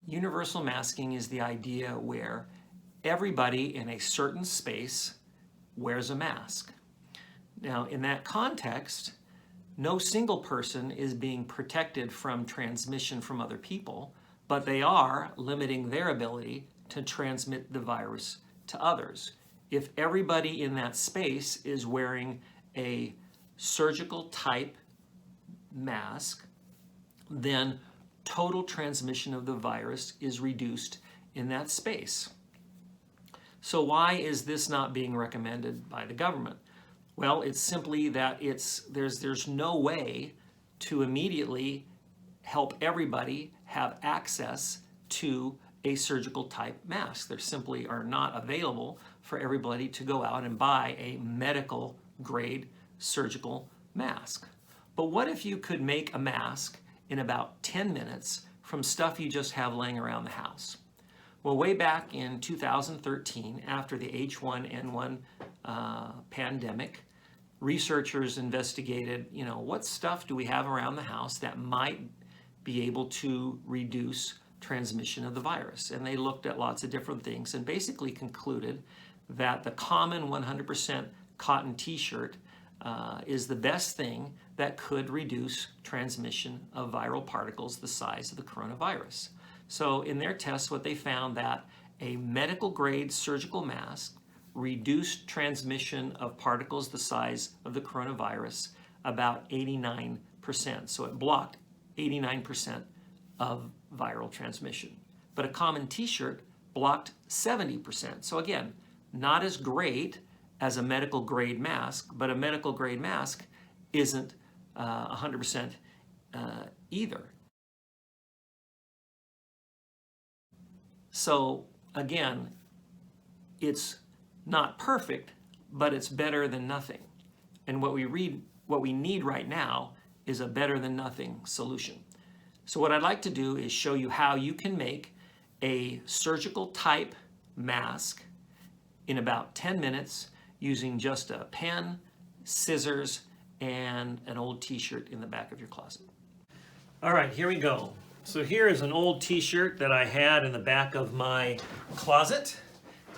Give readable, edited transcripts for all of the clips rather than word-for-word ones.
Universal masking is the idea where everybody in a certain space wears a mask. Now, in that context, no single person is being protected from transmission from other people, but they are limiting their ability to transmit the virus to others. If everybody in that space is wearing a surgical type mask, then total transmission of the virus is reduced in that space. So why is this not being recommended by the government? Well, it's simply that there's no way to immediately help everybody have access to a surgical type mask. There simply are not available for everybody to go out and buy a medical grade surgical mask. But what if you could make a mask in about 10 minutes from stuff you just have laying around the house? Well, way back in 2013, after the H1N1 pandemic, researchers investigated, what stuff do we have around the house that might be able to reduce transmission of the virus? And they looked at lots of different things and basically concluded that the common 100% cotton t-shirt is the best thing that could reduce transmission of viral particles the size of the coronavirus. So in their tests, what they found that a medical grade surgical mask reduced transmission of particles the size of the coronavirus about 89%. So it blocked 89% of viral transmission. But a common t-shirt blocked 70%. So again, not as great as a medical grade mask, but a medical grade mask isn't 100% either. So again, it's not perfect, but it's better than nothing. And what we need right now is a better than nothing solution. So what I'd like to do is show you how you can make a surgical type mask in about 10 minutes using just a pen, scissors, and an old t-shirt in the back of your closet. All right, here we go. So here is an old t-shirt that I had in the back of my closet.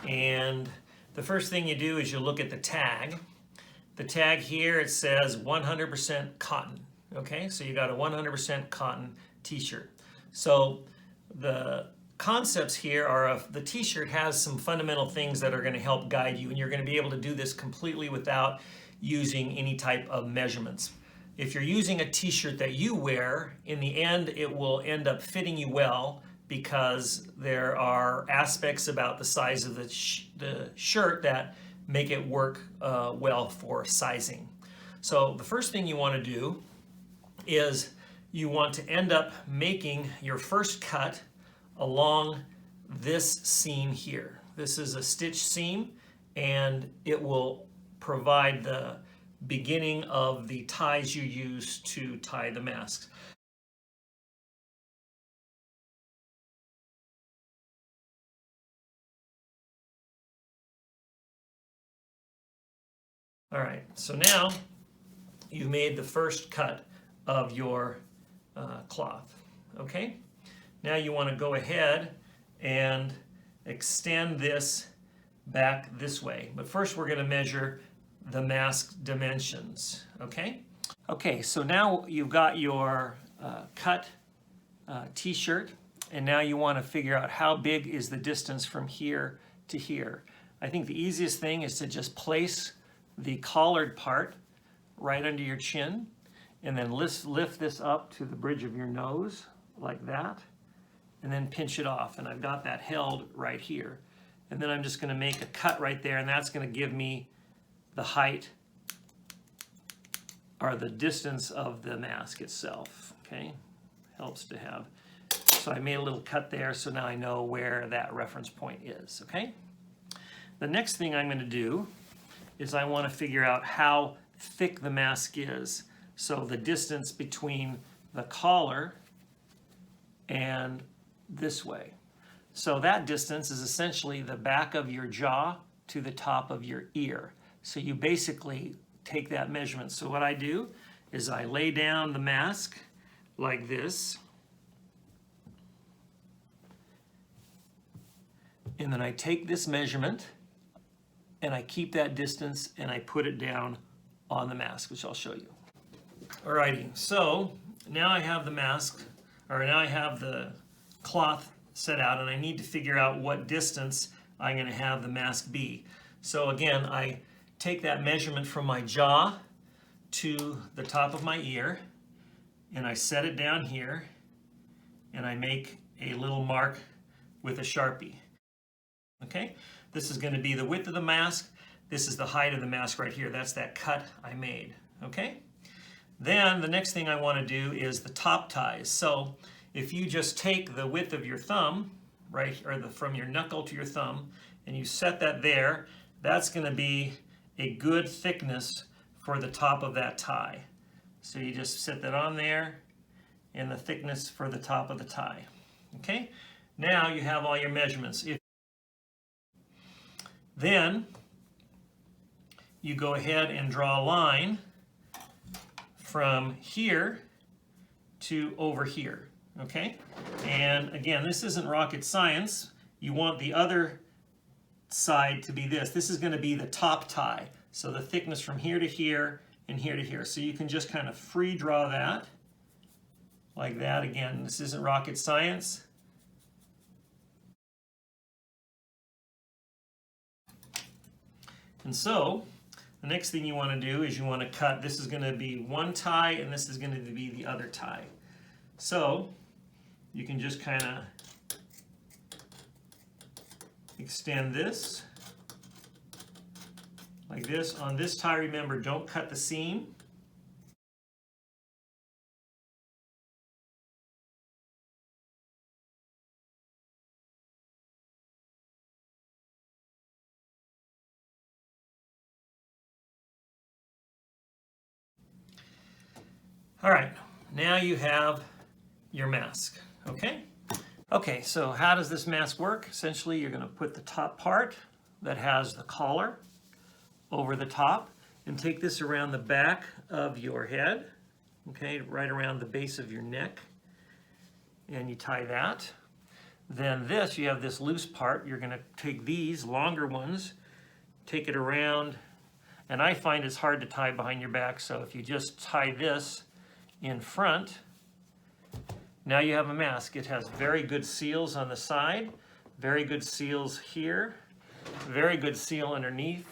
And the first thing you do is you look at the tag. The tag here, it says 100% cotton. Okay, so you got a 100% cotton t-shirt. So the concepts here are the t-shirt has some fundamental things that are going to help guide you, and you're going to be able to do this completely without using any type of measurements. If you're using a t-shirt that you wear, in the end it will end up fitting you well because there are aspects about the size of the shirt that make it work well for sizing. So the first thing you want to do is you want to end up making your first cut along this seam here. This is a stitch seam, and it will provide the beginning of the ties you use to tie the masks. All right, so now you've made the first cut of your cloth, okay? Now you want to go ahead and extend this back this way. But first we're going to measure the mask dimensions, okay? Okay, so now you've got your cut t-shirt, and now you want to figure out how big is the distance from here to here. I think the easiest thing is to just place the collared part right under your chin, and then lift this up to the bridge of your nose like that, and then pinch it off. And I've got that held right here. And then I'm just going to make a cut right there, and that's going to give me the height or the distance of the mask itself. Okay, helps to have. So I made a little cut there, so now I know where that reference point is. Okay. The next thing I'm going to do is I want to figure out how thick the mask is. So the distance between the collar and this way. So that distance is essentially the back of your jaw to the top of your ear. So you basically take that measurement. So what I do is I lay down the mask like this, And then I take this measurement and I keep that distance and I put it down on the mask, which I'll show you. Alrighty, so now I have the mask, or now I have the cloth set out, and I need to figure out what distance I'm going to have the mask be. So again, I take that measurement from my jaw to the top of my ear, and I set it down here, and I make a little mark with a Sharpie. Okay, this is going to be the width of the mask. This is the height of the mask right here. That's that cut I made. Okay, then the next thing I want to do is the top ties. So if you just take the width of your thumb, right, or from your knuckle to your thumb, and you set that there, that's going to be a good thickness for the top of that tie. So you just set that on there, and the thickness for the top of the tie. Okay, now you have all your measurements. Then you go ahead and draw a line from here to over here, okay? And again, this isn't rocket science. You want the other side to be this. This is going to be the top tie. So the thickness from here to here and here to here. So you can just kind of free draw that like that. Again, this isn't rocket science. And so the next thing you want to do is you want to cut. This is going to be one tie, and this is going to be the other tie. So you can just kind of extend this like this. On this tie, remember, don't cut the seam. All right, now you have your mask, okay? Okay, so how does this mask work? Essentially, you're going to put the top part that has the collar over the top and take this around the back of your head, okay, right around the base of your neck, and you tie that. Then this, you have this loose part. You're going to take these longer ones, take it around, and I find it's hard to tie behind your back, so if you just tie this in front, now you have a mask. It has very good seals on the side, very good seals here, very good seal underneath,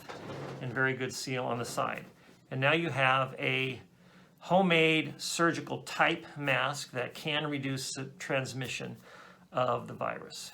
and very good seal on the side. And now you have a homemade surgical type mask that can reduce the transmission of the virus.